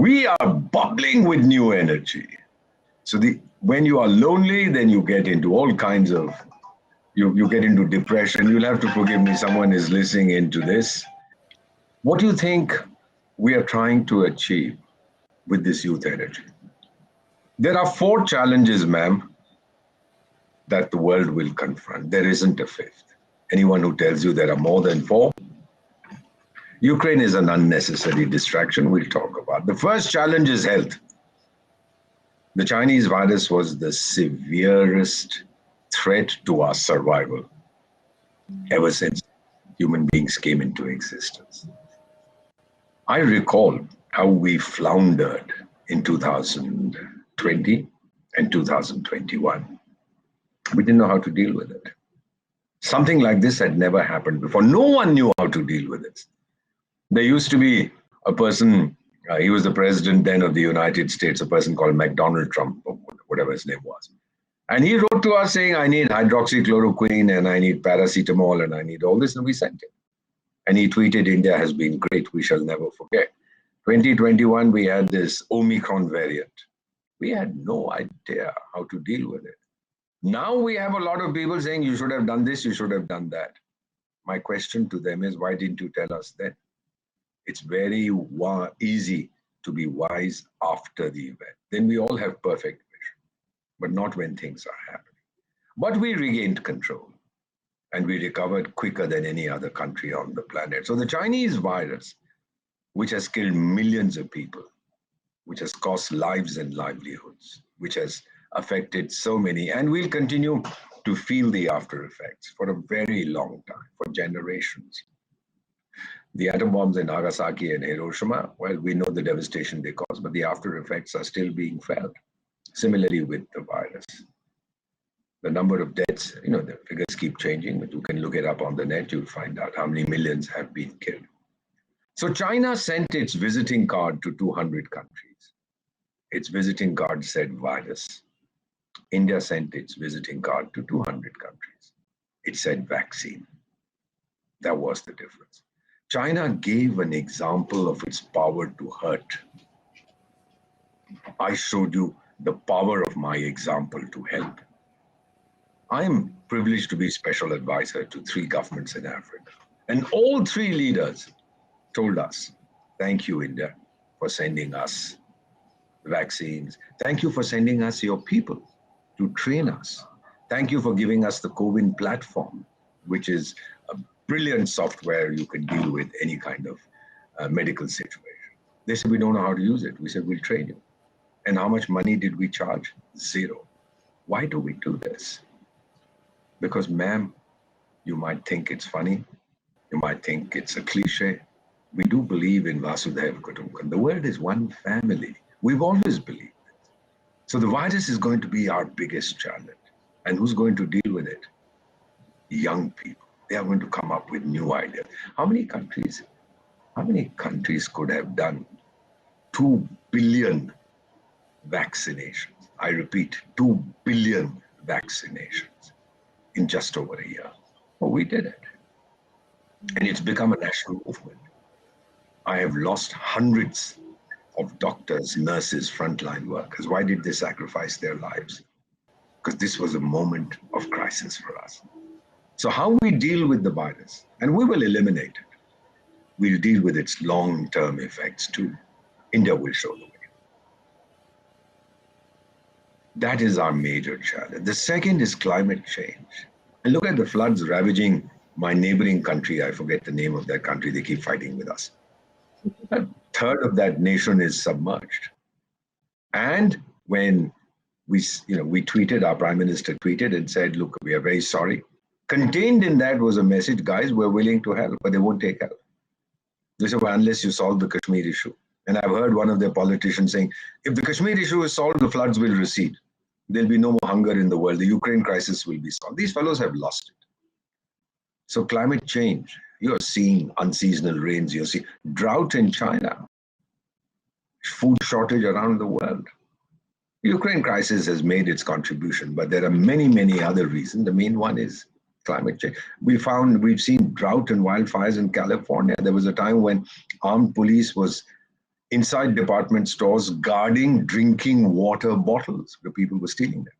We are bubbling with new energy. So when you are lonely, then you get into all kinds of, you get into depression. You'll have to forgive me, someone is listening into this. What do you think we are trying to achieve with this youth energy? There are 4 challenges, ma'am, that the world will confront. There isn't a 5th. Anyone who tells you there are more than 4, Ukraine is an unnecessary distraction. We'll talk about. The first challenge is health. The Chinese virus was the severest threat to our survival ever since human beings came into existence. I recall how we floundered in 2020 and 2021. We didn't know how to deal with it. Something like this had never happened before. No one knew how to deal with it. There used to be a person, he was the president then of the United States, a person called McDonald Trump, or whatever his name was. And he wrote to us saying, I need hydroxychloroquine and I need paracetamol and I need all this, and we sent him. And he tweeted, India has been great, we shall never forget. 2021, we had this Omicron variant. We had no idea how to deal with it. Now we have a lot of people saying, you should have done this, you should have done that. My question to them is, why didn't you tell us then? It's very easy to be wise after the event. Then we all have perfect vision, but not when things are happening. But we regained control and we recovered quicker than any other country on the planet. So the Chinese virus, which has killed millions of people, which has cost lives and livelihoods, which has affected so many, and we'll continue to feel the after effects for a very long time, for generations. The atom bombs in Nagasaki and Hiroshima, well, we know the devastation they caused, but the after effects are still being felt. Similarly with the virus. The number of deaths, the figures keep changing, but you can look it up on the net, you'll find out how many millions have been killed. So China sent its visiting card to 200 countries. Its visiting card said virus. India sent its visiting card to 200 countries. It said vaccine. That was the difference. China gave an example of its power to hurt. I showed you the power of my example to help. I am privileged to be special advisor to 3 governments in Africa. And all 3 leaders told us, thank you, India, for sending us vaccines. Thank you for sending us your people to train us. Thank you for giving us the COVID platform, which is a brilliant software you can deal with any kind of medical situation. They said, we don't know how to use it. We said, we'll train you. And how much money did we charge? 0. Why do we do this? Because, ma'am, you might think it's funny. You might think it's a cliche. We do believe in Vasudhaiva Kutumbakam. The world is one family. We've always believed it. So the virus is going to be our biggest challenge. And who's going to deal with it? Young people. They are going to come up with new ideas. How many countries could have done 2 billion vaccinations? I repeat, 2 billion vaccinations in just over a year. Well, we did it. And it's become a national movement. I have lost hundreds of doctors, nurses, frontline workers. Why did they sacrifice their lives? Because this was a moment of crisis for us. So how we deal with the virus, and we will eliminate it. We'll deal with its long-term effects too. India will show the way. That is our major challenge. The second is climate change. And look at the floods ravaging my neighboring country. I forget the name of that country. They keep fighting with us. A third of that nation is submerged. And when we tweeted, our Prime Minister tweeted and said, look, we are very sorry. Contained in that was a message, guys, we're willing to help, but they won't take help. They said, well, unless you solve the Kashmir issue. And I've heard one of their politicians saying, if the Kashmir issue is solved, the floods will recede. There'll be no more hunger in the world. The Ukraine crisis will be solved. These fellows have lost it. So climate change, you're seeing unseasonal rains, you're seeing drought in China, food shortage around the world. The Ukraine crisis has made its contribution, but there are many, many other reasons. The main one is climate change. We've seen drought and wildfires in California. There was a time when armed police was inside department stores guarding drinking water bottles because people were stealing them.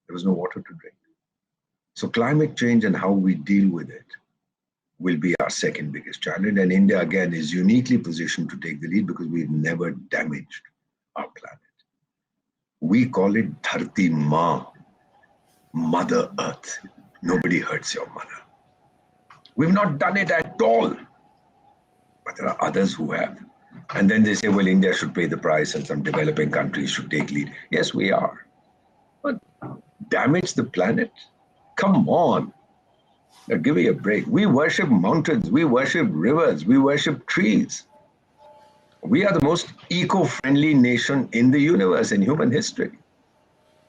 There was no water to drink. So climate change and how we deal with it will be our second biggest challenge. And India, again, is uniquely positioned to take the lead because we've never damaged our planet. We call it Dharti Ma, Mother Earth. Nobody hurts your mother. We've not done it at all. But there are others who have. And then they say, well, India should pay the price and some developing countries should take lead. Yes, we are. But damage the planet? Come on. Now, give me a break. We worship mountains. We worship rivers. We worship trees. We are the most eco-friendly nation in the universe, in human history.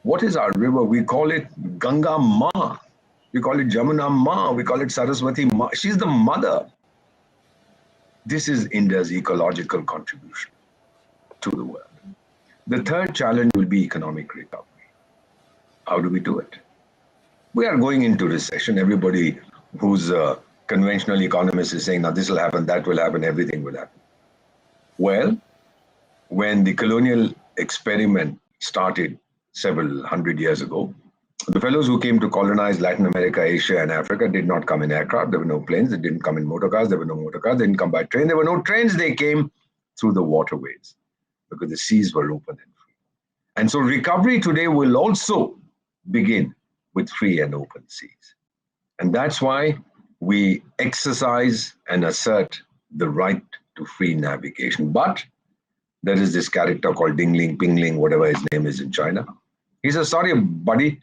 What is our river? We call it Ganga Ma. We call it Jamuna Ma. We call it Saraswati Ma. She's the mother. This is India's ecological contribution to the world. The third challenge will be economic recovery. How do we do it? We are going into recession. Everybody who's a conventional economist is saying, now this will happen, that will happen, everything will happen. Well, when the colonial experiment started several hundred years ago, the fellows who came to colonize Latin America, Asia, and Africa did not come in aircraft. There were no planes. They didn't come in motor cars. There were no motor cars. They didn't come by train. There were no trains. They came through the waterways because the seas were open and free. And so recovery today will also begin with free and open seas. And that's why we exercise and assert the right to free navigation. But there is this character called Dingling, Pingling, whatever his name is in China. He says, sorry, buddy,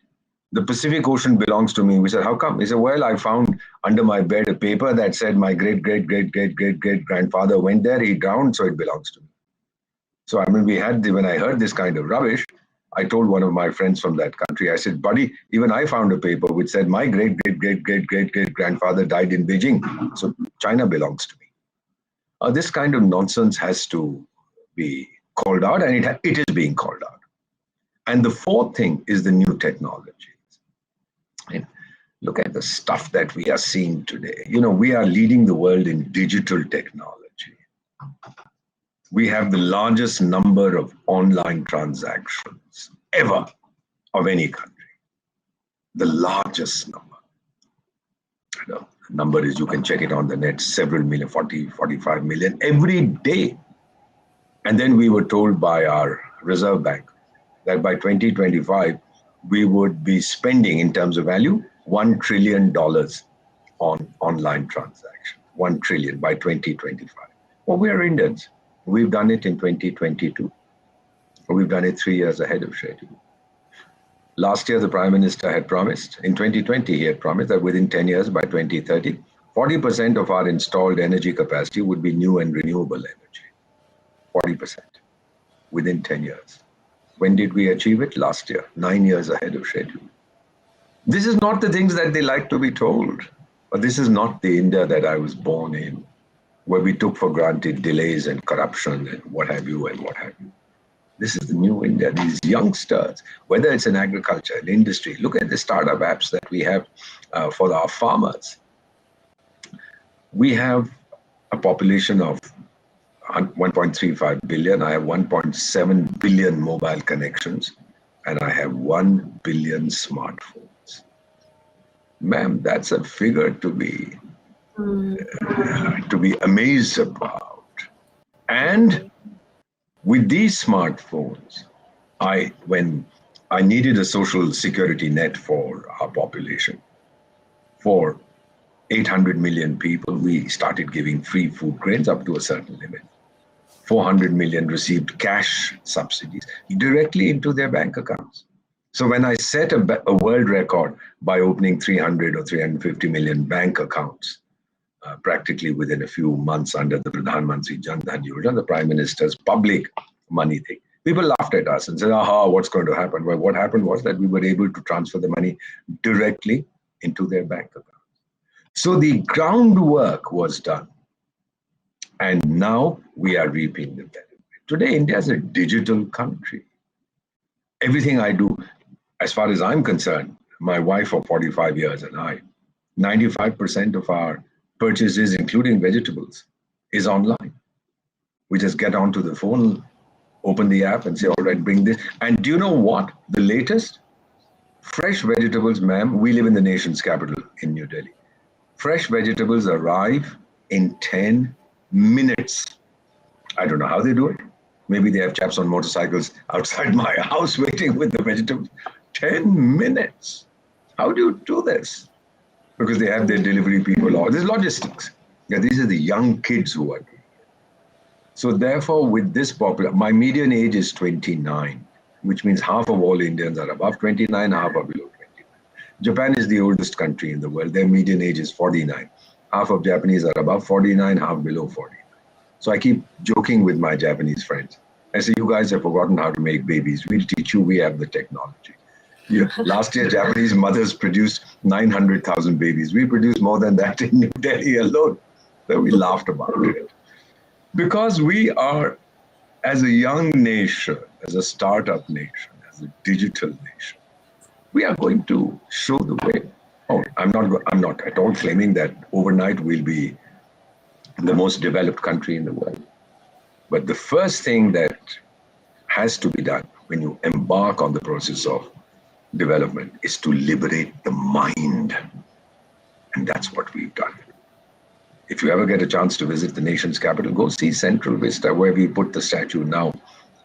the Pacific Ocean belongs to me. We said, how come? He said, well, I found under my bed a paper that said my great-great-great-great-great-great-grandfather went there, he drowned, so it belongs to me. So I mean, when I heard this kind of rubbish, I told one of my friends from that country, I said, buddy, even I found a paper which said my great-great-great-great-great-grandfather died in Beijing, so China belongs to me. This kind of nonsense has to be called out, and it is being called out. And the fourth thing is the new technologies. And look at the stuff that we are seeing today. You know, we are leading the world in digital technology. We have the largest number of online transactions ever of any country. The largest number. The number is, you can check it on the net, several million, 40, 45 million every day. And then we were told by our Reserve Bank that by 2025, we would be spending, in terms of value, $1 trillion on online transactions. 1 trillion by 2025. Well, we are Indians. We've done it in 2022. We've done it 3 years ahead of schedule. Last year, the Prime Minister had promised, in 2020, he had promised that within 10 years, by 2030, 40% of our installed energy capacity would be new and renewable energy. 40% within 10 years. When did we achieve it? Last year, 9 years ahead of schedule. This is not the things that they like to be told, but this is not the India that I was born in, where we took for granted delays and corruption and what have you and what have you. This is the new India. These youngsters, whether it's in agriculture, in industry, look at the startup apps that we have for our farmers. We have a population of 1.35 billion. I have 1.7 billion mobile connections, and I have 1 billion smartphones. Ma'am, that's a figure to be amazed about. And with these smartphones, when I needed a social security net for our population, for 800 million people, we started giving free food grains up to a certain limit. 400 million received cash subsidies directly into their bank accounts. So when I set a world record by opening 300 or 350 million bank accounts, practically within a few months under the Pradhan Mantri Jan Dhan Yojana, the Prime Minister's public money thing, people laughed at us and said, aha, what's going to happen? Well, what happened was that we were able to transfer the money directly into their bank accounts. So the groundwork was done. And now we are reaping the benefit. Today, India is a digital country. Everything I do, as far as I'm concerned, my wife of 45 years and I, 95% of our purchases, including vegetables, is online. We just get onto the phone, open the app and say, all right, bring this. And do you know what? The latest? Fresh vegetables, ma'am. We live in the nation's capital in New Delhi. Fresh vegetables arrive in 10 minutes. I don't know how they do it. Maybe they have chaps on motorcycles outside my house waiting with the vegetables. 10 minutes. How do you do this? Because they have their delivery people, or there's logistics. Yeah, these are the young kids who are doing it. So therefore, with this my median age is 29, which means half of all Indians are above 29, half are below 29. Japan is the oldest country in the world. Their median age is 49. Half of Japanese are above 49, half below 49. So I keep joking with my Japanese friends. I say, you guys have forgotten how to make babies. We'll teach you, we have the technology. Yeah. Last year, Japanese mothers produced 900,000 babies. We produced more than that in New Delhi alone. So we laughed about it. Because we are, as a young nation, as a startup nation, as a digital nation, we are going to show the way. Oh, I'm not at all claiming that overnight we'll be the most developed country in the world. But the first thing that has to be done when you embark on the process of development is to liberate the mind. And that's what we've done. If you ever get a chance to visit the nation's capital, go see Central Vista, where we put the statue now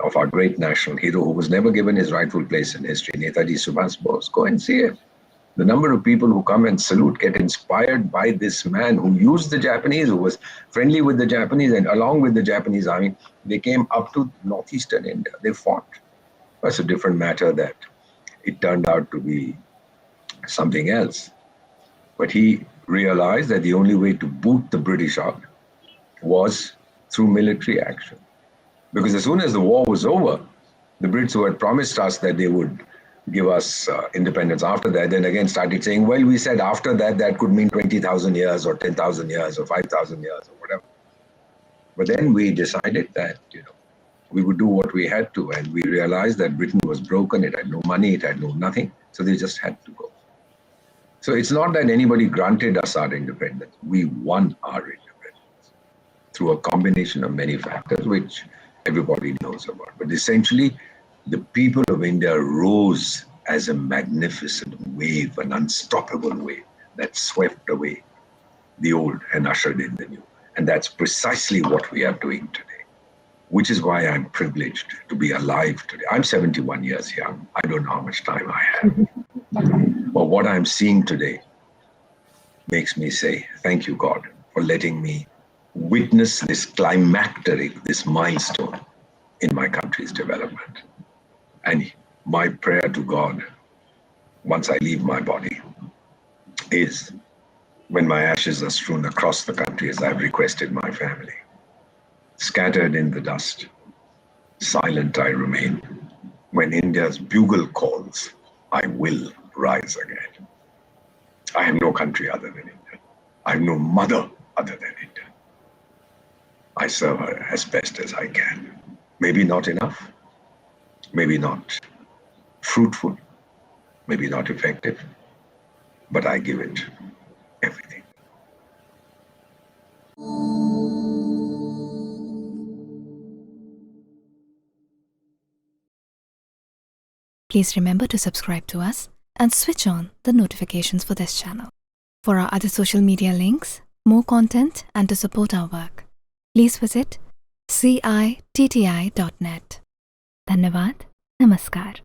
of our great national hero who was never given his rightful place in history, Netaji Subhas Bose. Go and see it. The number of people who come and salute get inspired by this man who used the Japanese, who was friendly with the Japanese, and along with the Japanese army, they came up to northeastern India. They fought. That's a different matter that it turned out to be something else. But he realized that the only way to boot the British out was through military action. Because as soon as the war was over, the Brits, who had promised us that they would give us independence after that, then again started saying, well, we said after that, that could mean 20,000 years or 10,000 years or 5,000 years or whatever. But then we decided that, we would do what we had to, and we realized that Britain was broken, it had no money, it had no nothing, so they just had to go. So it's not that anybody granted us our independence. We won our independence through a combination of many factors, which everybody knows about. But essentially, the people of India rose as a magnificent wave, an unstoppable wave that swept away the old and ushered in the new. And that's precisely what we are doing today, which is why I'm privileged to be alive today. I'm 71 years young. I don't know how much time I have. But what I'm seeing today makes me say, thank you, God, for letting me witness this climacteric, this milestone in my country's development. And my prayer to God, once I leave my body, is when my ashes are strewn across the country, as I've requested my family, scattered in the dust, silent I remain. When India's bugle calls, I will rise again. I have no country other than India. I have no mother other than India. I serve her as best as I can. Maybe not enough, maybe not fruitful, maybe not effective, but I give it everything. Please remember to subscribe to us and switch on the notifications for this channel. For our other social media links, more content, and to support our work, please visit citti.net. Dhanyavad. Namaskar.